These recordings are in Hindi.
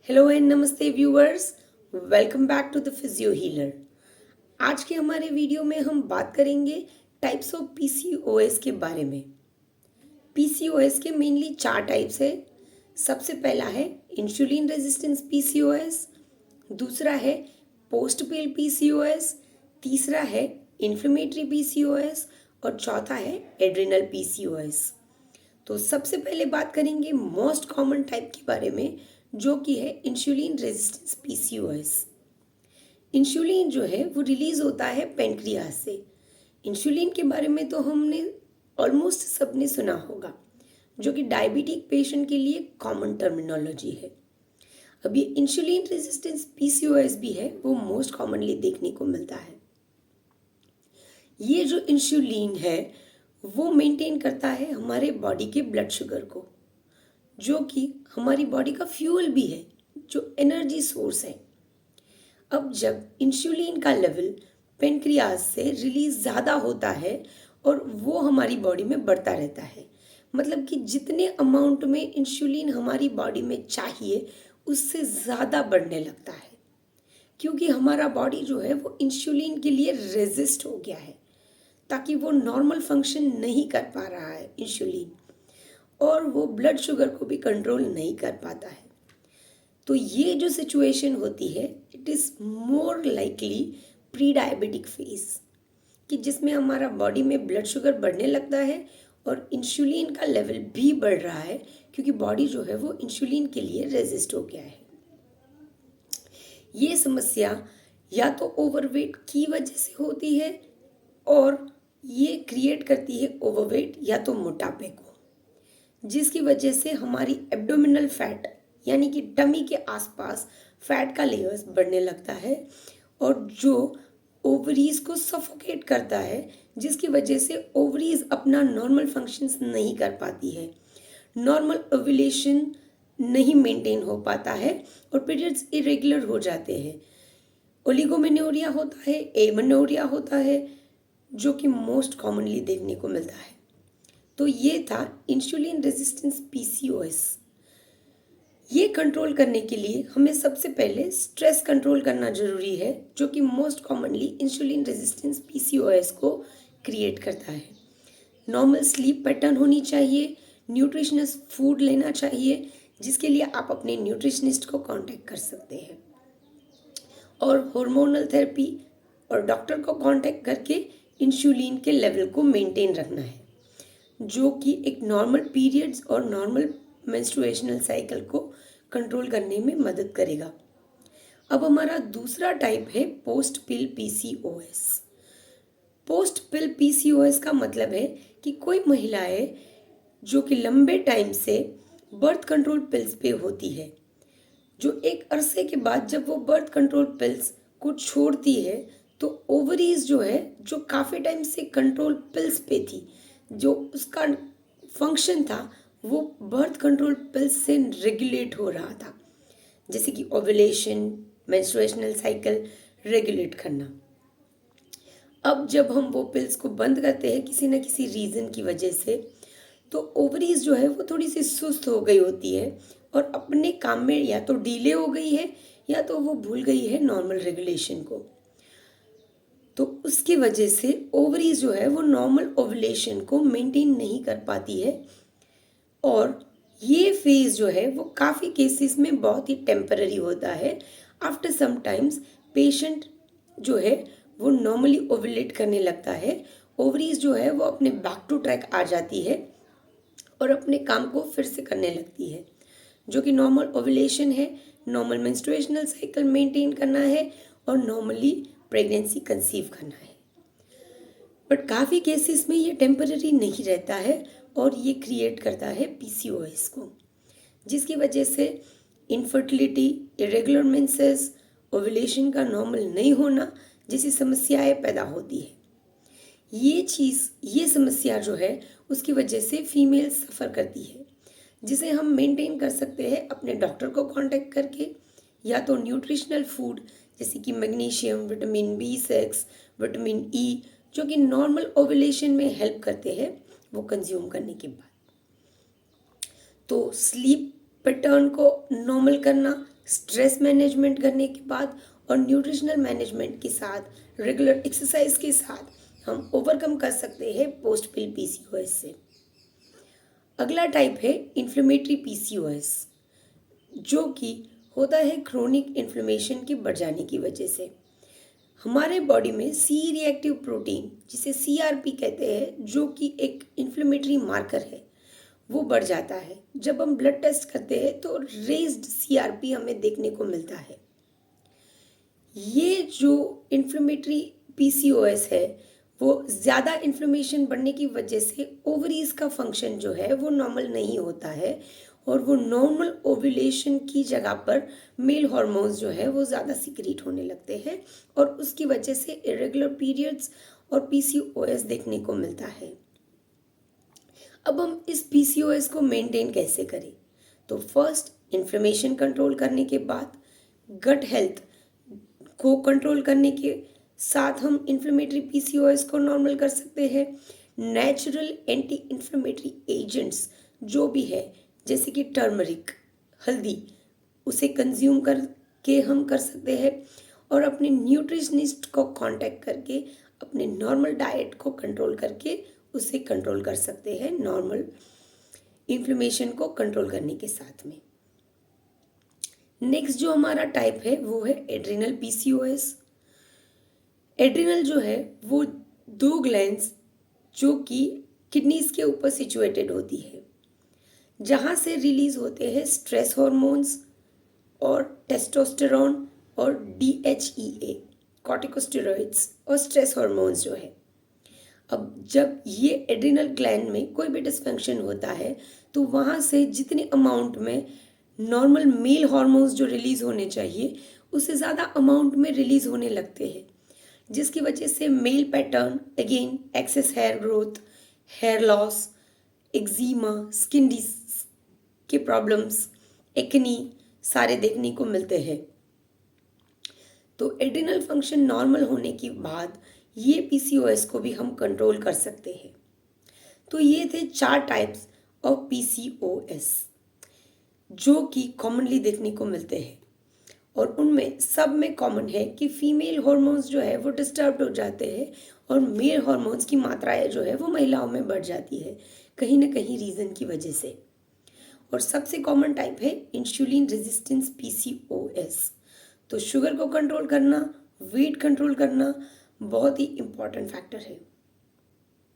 हेलो एंड नमस्ते viewers, welcome back to the physio healer. आज के हमारे वीडियो में हम बात करेंगे टाइप्स ऑफ पीसीओएस के बारे में। पीसीओएस के मेनली 4 टाइप्स है। सबसे पहला है इंसुलिन रेजिस्टेंस पीसीओएस, दूसरा है पोस्ट पिल पीसीओएस, तीसरा है इन्फ्लेमेटरी पीसीओएस और चौथा है एड्रिनल पीसीओएस। तो सबसे पहले बात करेंगे मोस्ट कॉमन टाइप के बारे में, जो कि है इंसुलिन रेजिस्टेंस पीसीओएस। इंसुलिन जो है वो रिलीज होता है पेनक्रियास से। इंसुलिन के बारे में तो हमने ऑलमोस्ट सबने सुना होगा, जो कि डायबिटिक पेशेंट के लिए कॉमन टर्मिनोलॉजी है। अब ये इंसुलिन रेजिस्टेंस पीसीओएस भी है, वो मोस्ट कॉमनली देखने को मिलता है। ये जो इंसुलिन है वो मेंटेन करता है हमारे बॉडी के ब्लड शुगर को, जो कि हमारी बॉडी का फ्यूल भी है, जो एनर्जी सोर्स है। अब जब इंसुलिन का लेवल पेनक्रियास से रिलीज ज़्यादा होता है और वो हमारी बॉडी में बढ़ता रहता है, मतलब कि जितने अमाउंट में इंसुलिन हमारी बॉडी में चाहिए उससे ज़्यादा बढ़ने लगता है, क्योंकि हमारा बॉडी जो है वो इंसुलिन के लिए रेजिस्ट हो गया है, ताकि वो नॉर्मल फंक्शन नहीं कर पा रहा है इंसुलिन, और वो ब्लड शुगर को भी कंट्रोल नहीं कर पाता है। तो ये जो सिचुएशन होती है, it is more likely pre diabetic phase, कि जिसमें हमारा बॉडी में ब्लड शुगर बढ़ने लगता है और इंसुलिन का लेवल भी बढ़ रहा है, क्योंकि बॉडी जो है वो इंसुलिन के लिए रेजिस्ट हो गया है। ये समस्या या तो ओवरवेट की वजह से होती है, और ये क्रिएट करती है ओवरवेट या तो मोटापे को, जिसकी वजह से हमारी एब्डोमिनल फैट यानी कि टमी के आसपास फैट का लेयर्स बढ़ने लगता है, और जो ओवरीज को सफोकेट करता है, जिसकी वजह से ओवरीज अपना नॉर्मल फंक्शंस नहीं कर पाती है, नॉर्मल ओव्यूलेशन नहीं मेंटेन हो पाता है और पीरियड्स इरेगुलर हो जाते हैं। ओलिगोमेनोरिया होता है, एमेनोरिया होता है, जो कि मोस्ट कॉमनली देखने को मिलता है। तो ये था इंसुलिन रेजिस्टेंस पीसीओएस। ये कंट्रोल करने के लिए हमें सबसे पहले स्ट्रेस कंट्रोल करना जरूरी है, जो कि most commonly insulin resistance PCOS को क्रिएट करता है। नॉर्मल स्लीप पैटर्न होनी चाहिए, न्यूट्रिशनस फूड लेना चाहिए, जिसके लिए आप अपने न्यूट्रिशनिस्ट को कांटेक्ट कर सकते हैं, और हार्मोनल थेरेपी और डॉक्टर को कांटेक्ट करके इंसुलिन के लेवल को मेंटेन रखना है, जो कि एक नॉर्मल पीरियड्स और नॉर्मल मेंस्ट्रुएशनल साइकिल को कंट्रोल करने में मदद करेगा। अब हमारा दूसरा टाइप है पोस्ट पिल पीसीओएस। पोस्ट पिल पीसीओएस का मतलब है कि कोई महिलाएं जो कि लंबे टाइम से बर्थ कंट्रोल पिल्स पे होती है, जो एक अरसे के बाद जब वो बर्थ कंट्रोल पिल्स को छोड़ती है, तो ओवरीज जो है, जो काफ़ी टाइम से कंट्रोल पिल्स पे थी, जो उसका फंक्शन था वो बर्थ कंट्रोल पिल्स से रेगुलेट हो रहा था, जैसे कि ओव्यूलेशन, मेंस्ट्रुएशनल साइकिल रेगुलेट करना। अब जब हम वो पिल्स को बंद करते हैं किसी न किसी रीज़न की वजह से, तो ओवरीज जो है वो थोड़ी सी सुस्त हो गई होती है और अपने काम में या तो डिले हो गई है या तो वो भूल गई है नॉर्मल रेगुलेशन को। तो उसकी वजह से ओवरीज जो है वो नॉर्मल ओवुलेशन को मेंटेन नहीं कर पाती है, और ये फेज जो है वो काफ़ी केसेस में बहुत ही टेम्पररी होता है। आफ्टर सम टाइम्स पेशेंट जो है वो नॉर्मली ओवुलेट करने लगता है, ओवरीज जो है वो अपने बैक टू ट्रैक आ जाती है और अपने काम को फिर से करने लगती है, जो कि नॉर्मल ओवुलेशन है, नॉर्मल मेंस्ट्रुएशनल साइकिल मेंटेन करना है और नॉर्मली प्रेगनेंसी कंसीव करना है। बट काफ़ी केसेस में ये टेम्पररी नहीं रहता है और ये क्रिएट करता है पीसीओएस को, जिसकी वजह से इनफर्टिलिटी, इरेगुलर मेंसेस, ओवुलेशन का नॉर्मल नहीं होना जैसी समस्याएं पैदा होती है। ये समस्या जो है उसकी वजह से फीमेल सफ़र करती है, जिसे हम मेंटेन कर सकते हैं अपने डॉक्टर को कांटेक्ट करके, या तो न्यूट्रिशनल फूड जैसे कि magnesium, vitamin B6, vitamin E, जो कि नॉर्मल ओवुलेशन में हेल्प करते हैं, वो कंज्यूम करने के बाद। तो स्लीप पैटर्न को नॉर्मल करना, स्ट्रेस मैनेजमेंट करने के बाद और न्यूट्रिशनल मैनेजमेंट के साथ, रेगुलर एक्सरसाइज के साथ हम ओवरकम कर सकते हैं पोस्ट पिल पीसीओएस से। अगला टाइप है इन्फ्लेमेटरी पीसीओएस, जो कि होता है क्रोनिक इन्फ्लेमेशन के बढ़ जाने की वजह से। हमारे बॉडी में सी रिएक्टिव प्रोटीन, जिसे सीआरपी कहते हैं, जो कि एक इन्फ्लेमेटरी मार्कर है, वो बढ़ जाता है। जब हम ब्लड टेस्ट करते हैं तो रेज्ड सीआरपी हमें देखने को मिलता है। ये जो इन्फ्लेमेटरी पीसीओएस है, वो ज़्यादा इन्फ्लेमेशन बढ़ने की वजह से ओवरीज का फंक्शन जो है वो नॉर्मल नहीं होता है, और वो नॉर्मल ओव्यूलेशन की जगह पर मेल हार्मोन्स जो है वो ज़्यादा सिक्रीट होने लगते हैं, और उसकी वजह से इरेगुलर पीरियड्स और पीसीओएस देखने को मिलता है। अब हम इस पीसीओएस को मेंटेन कैसे करें? तो फर्स्ट, इन्फ्लेमेशन कंट्रोल करने के बाद गट हेल्थ को कंट्रोल करने के साथ हम इन्फ्लेमेटरी पीसीओएस को नॉर्मल कर सकते हैं। नेचुरल एंटी इन्फ्लेमेटरी एजेंट्स जो भी है, जैसे कि टर्मरिक, हल्दी, उसे कंज्यूम करके हम कर सकते हैं, और अपने न्यूट्रिशनिस्ट को कांटेक्ट करके अपने नॉर्मल डाइट को कंट्रोल करके उसे कंट्रोल कर सकते हैं, नॉर्मल इन्फ्लेमेशन को कंट्रोल करने के साथ में। नेक्स्ट जो हमारा टाइप है वो है एड्रिनल पीसीओएस। एड्रिनल जो है वो दो ग्लैंड्स जो कि किडनीज के ऊपर सिचुएटेड होती है, जहाँ से रिलीज होते हैं स्ट्रेस हार्मोन्स और टेस्टोस्टेरोन और डीएचईए, कॉर्टिकोस्टेरॉइड्स और स्ट्रेस हार्मोन्स जो है। अब जब ये एड्रिनल ग्लैंड में कोई भी डिसफंक्शन होता है तो वहाँ से जितने अमाउंट में नॉर्मल मेल हार्मोन्स जो रिलीज होने चाहिए उससे ज़्यादा अमाउंट में रिलीज होने लगते हैं, जिसकी वजह से male pattern, again excess hair growth, hair loss, eczema, skin disease के प्रॉब्लम्स, एक्नी सारे देखने को मिलते हैं। तो एड्रिनल फंक्शन नॉर्मल होने के बाद ये पीसीओएस को भी हम कंट्रोल कर सकते हैं। तो ये थे 4 टाइप्स ऑफ पीसीओएस जो कि कॉमनली देखने को मिलते हैं, और उनमें सब में कॉमन है कि फीमेल हार्मोन्स जो है वो डिस्टर्ब हो जाते हैं और मेल हार्मोन्स की मात्राएं जो है वो महिलाओं में बढ़ जाती है, कहीं ना कहीं रीज़न की वजह से। और सबसे कॉमन टाइप है इंसुलिन रेजिस्टेंस पीसीओएस। तो शुगर को कंट्रोल करना, वेट कंट्रोल करना बहुत ही इम्पॉर्टेंट फैक्टर है।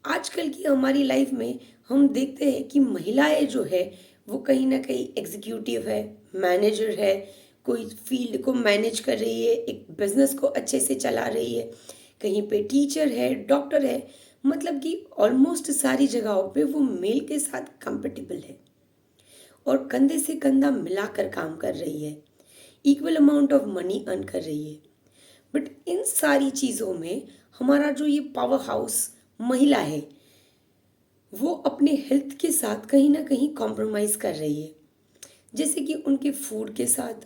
आजकल की हमारी लाइफ में हम देखते हैं कि महिलाएं जो है वो कहीं ना कहीं एग्जीक्यूटिव है, मैनेजर है, कोई फील्ड को मैनेज कर रही है, एक बिजनेस को अच्छे से चला रही है, कहीं पे टीचर है, डॉक्टर है, मतलब कि ऑलमोस्ट सारी जगहों पे वो मेल के साथ कंपेटेबल है और कंधे से कंधा मिलाकर काम कर रही है, equal amount of money earn कर रही है। बट इन सारी चीज़ों में हमारा जो ये पावर हाउस महिला है वो अपने हेल्थ के साथ कहीं ना कहीं कॉम्प्रोमाइज़ कर रही है, जैसे कि उनके फूड के साथ,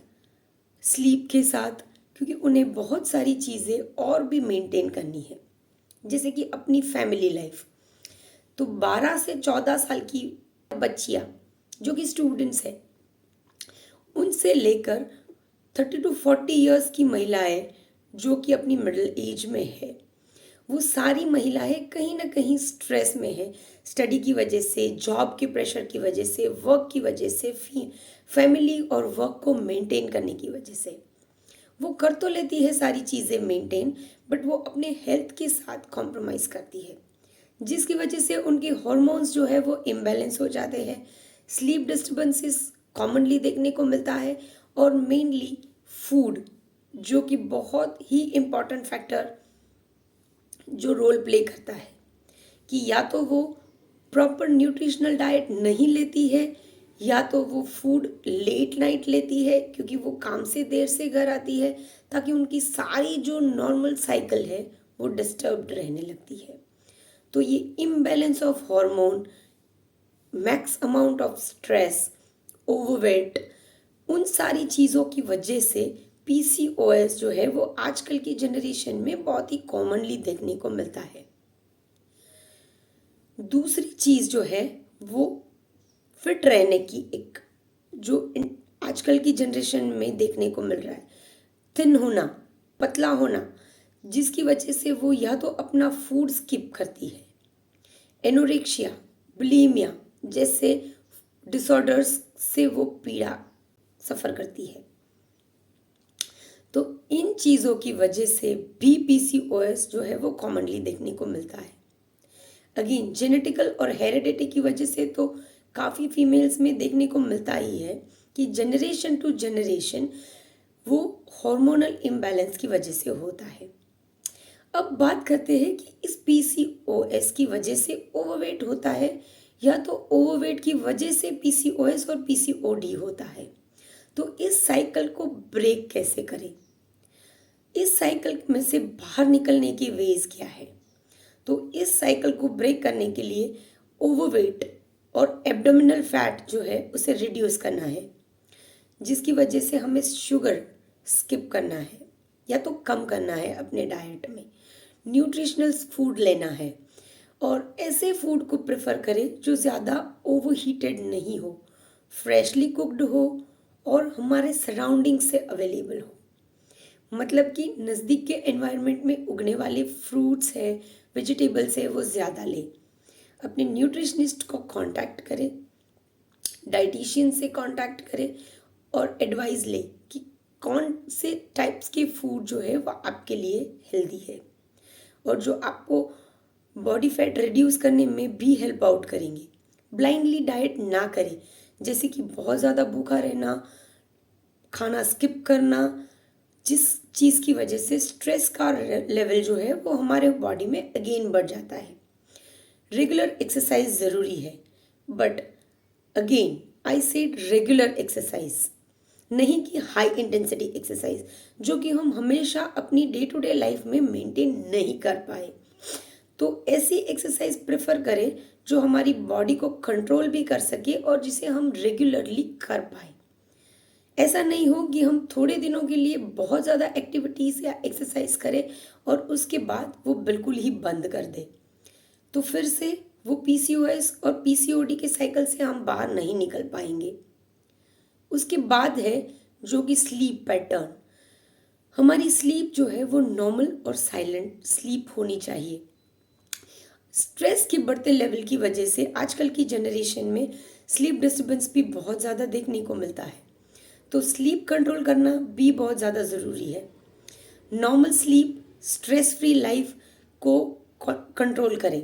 स्लीप के साथ, क्योंकि उन्हें बहुत सारी चीज़ें और भी मेंटेन करनी है, जैसे कि अपनी फैमिली लाइफ। तो 12 से 14 साल की बच्चियाँ जो कि स्टूडेंट्स हैं, उनसे लेकर 30 टू 40 ईयर्स की महिलाएं जो कि अपनी मिडिल एज में है, वो सारी महिलाएं कहीं ना कहीं स्ट्रेस में है, स्टडी की वजह से, जॉब के प्रेशर की वजह से, वर्क की वजह से, फैमिली और वर्क को मेंटेन करने की वजह से। वो कर तो लेती है सारी चीज़ें मेंटेन, बट वो अपने हेल्थ के साथ कॉम्प्रोमाइज़ करती है, जिसकी वजह से उनके हॉर्मोन्स जो है वो इम्बैलेंस हो जाते हैं, स्लीप डिस्टर्बेंसेस कॉमनली देखने को मिलता है, और मेनली फूड जो कि बहुत ही इम्पॉर्टेंट फैक्टर जो रोल प्ले करता है, कि या तो वो प्रॉपर न्यूट्रिशनल डाइट नहीं लेती है, या तो वो फूड लेट नाइट लेती है क्योंकि वो काम से देर से घर आती है, ताकि उनकी सारी जो नॉर्मल साइकिल है वो डिस्टर्ब्ड रहने लगती है। तो ये imbalance of hormone, max amount of stress, overweight, उन सारी चीज़ों की वजह से पीसीओएस जो है वो आजकल की जनरेशन में बहुत ही कॉमनली देखने को मिलता है। दूसरी चीज़ जो है वो फिट रहने की एक जो आजकल की जनरेशन में देखने को मिल रहा है। थिन होना, पतला होना, जिसकी वजह से वो या तो अपना फूड स्किप करती है। एनोरेक्सिया, बुलिमिया जैसे डिसऑर्डर्स से वो पीड़ा सफ़र करती है। तो इन चीज़ों की वजह से भी पीसीओएस जो है वो कॉमनली देखने को मिलता है। अगेन जेनेटिकल और हेरिडिटी की वजह से तो काफ़ी फीमेल्स में देखने को मिलता ही है कि जनरेशन टू जनरेशन वो हार्मोनल इम्बैलेंस की वजह से होता है। अब बात करते हैं कि इस पीसीओएस की वजह से ओवरवेट होता है या तो ओवरवेट की वजह से पीसीओएस और पीसीओडी होता है। तो इस साइकिल को ब्रेक कैसे करें? इस साइकिल में से बाहर निकलने की वेज क्या है? तो इस साइकिल को ब्रेक करने के लिए ओवरवेट और एब्डोमिनल फैट जो है उसे रिड्यूस करना है, जिसकी वजह से हमें शुगर स्किप करना है या तो कम करना है अपने डाइट में। न्यूट्रिशनल फूड लेना है और ऐसे फूड को प्रेफर करें जो ज़्यादा ओवरहीटेड नहीं हो, फ्रेशली कुक्ड हो और हमारे सराउंडिंग से अवेलेबल हो। मतलब कि नज़दीक के एनवायरनमेंट में उगने वाले फ्रूट्स है, वेजिटेबल्स है, वो ज़्यादा लें। अपने न्यूट्रिशनिस्ट को कांटेक्ट करें, डाइटिशियन से कांटेक्ट करें और एडवाइस लें कि कौन से टाइप्स के फूड जो है वो आपके लिए हेल्दी है और जो आपको बॉडी फैट रिड्यूस करने में भी हेल्प आउट करेंगे। ब्लाइंडली डाइट ना करें, जैसे कि बहुत ज़्यादा भूखा रहना, खाना स्किप करना, जिस चीज़ की वजह से स्ट्रेस का लेवल जो है वो हमारे बॉडी में अगेन बढ़ जाता है। रेगुलर एक्सरसाइज ज़रूरी है, but again I said regular exercise, नहीं कि हाई इंटेंसिटी एक्सरसाइज जो कि हम हमेशा अपनी डे टू डे लाइफ में मेंटेन नहीं कर पाए। तो ऐसी एक्सरसाइज प्रेफर करें जो हमारी बॉडी को कंट्रोल भी कर सके और जिसे हम रेगुलरली कर पाए। ऐसा नहीं हो कि हम थोड़े दिनों के लिए बहुत ज़्यादा एक्टिविटीज़ या एक्सरसाइज करें और उसके बाद वो बिल्कुल ही बंद कर दें। तो फिर से वो पीसीओएस और पीसीओडी के साइकिल से हम बाहर नहीं निकल पाएंगे। उसके बाद है जो कि स्लीप पैटर्न। हमारी स्लीप जो है वो नॉर्मल और साइलेंट स्लीप होनी चाहिए। स्ट्रेस के बढ़ते लेवल की वजह से आजकल की जनरेशन में स्लीप डिस्टर्बेंस भी बहुत ज़्यादा देखने को मिलता है। तो स्लीप कंट्रोल करना भी बहुत ज़्यादा ज़रूरी है। Normal sleep, stress free life को कंट्रोल करें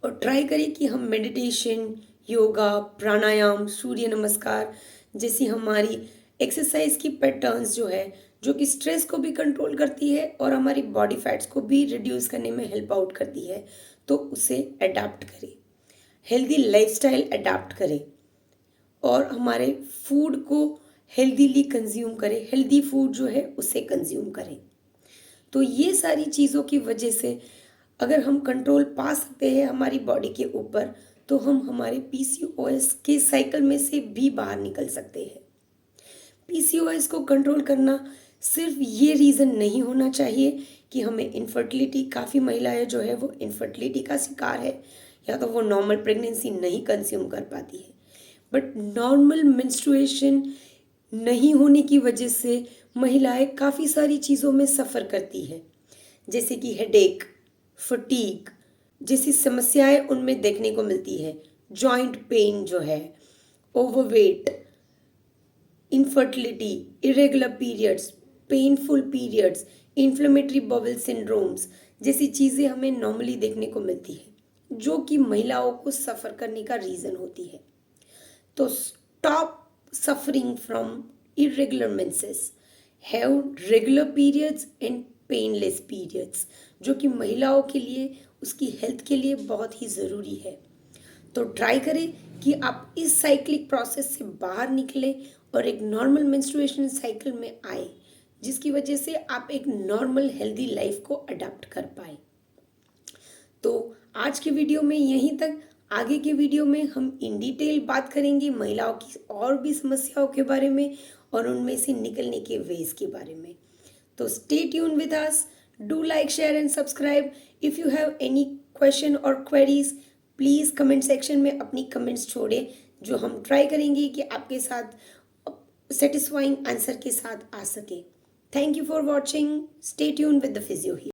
और ट्राई करें कि हम मेडिटेशन, योगा, प्राणायाम, सूर्य नमस्कार जैसी हमारी एक्सरसाइज की पैटर्न्स जो है जो कि स्ट्रेस को भी कंट्रोल करती है और हमारी बॉडी फैट्स को भी रिड्यूस करने में हेल्प आउट करती है, तो उसे अडाप्ट करें। हेल्दी लाइफस्टाइल अडाप्ट करें और हमारे फूड को हेल्दीली कंज्यूम करें, हेल्दी फूड जो है उसे कंज्यूम करें। तो ये सारी चीज़ों की वजह से अगर हम कंट्रोल पा सकते हैं हमारी बॉडी के ऊपर, तो हम हमारे पीसीओएस के साइकिल में से भी बाहर निकल सकते हैं। पीसीओएस को कंट्रोल करना सिर्फ ये रीज़न नहीं होना चाहिए कि हमें इनफर्टिलिटी, काफ़ी महिलाएं जो है वो इनफर्टिलिटी का शिकार है या तो वो नॉर्मल प्रेगनेंसी नहीं कंज्यूम कर पाती है, बट नॉर्मल मेंस्ट्रुएशन नहीं होने की वजह से महिलाएं काफ़ी सारी चीज़ों में सफ़र करती है, जैसे कि हेडेक, फटीग जैसी समस्याएं उनमें देखने को मिलती है। जॉइंट पेन जो है, overweight, infertility, irregular periods, painful periods, inflammatory bubble syndromes जैसी चीज़ें हमें नॉर्मली देखने को मिलती है जो कि महिलाओं को सफ़र करने का रीज़न होती है। तो stop suffering from irregular menses, have regular periods and painless periods, जो कि महिलाओं के लिए, उसकी हेल्थ के लिए बहुत ही ज़रूरी है। तो ट्राई करें कि आप इस साइक्लिक प्रोसेस से बाहर निकलें और एक नॉर्मल मेंस्ट्रुएशन साइकिल में आए, जिसकी वजह से आप एक नॉर्मल हेल्दी लाइफ को अडॉप्ट कर पाए। तो आज के वीडियो में यहीं तक। आगे के वीडियो में हम इन डिटेल बात करेंगे महिलाओं की और भी समस्याओं के बारे में और उनमें से निकलने के वेज के बारे में। तो stay tune with us, do like, share and subscribe. If you have any question और क्वेरीज, प्लीज़ कमेंट सेक्शन में अपनी कमेंट्स छोड़ें, जो हम ट्राई करेंगे कि आपके साथ सेटिस्फाइंग आंसर के साथ आ सके। Thank you for watching. Stay tune with the physio he.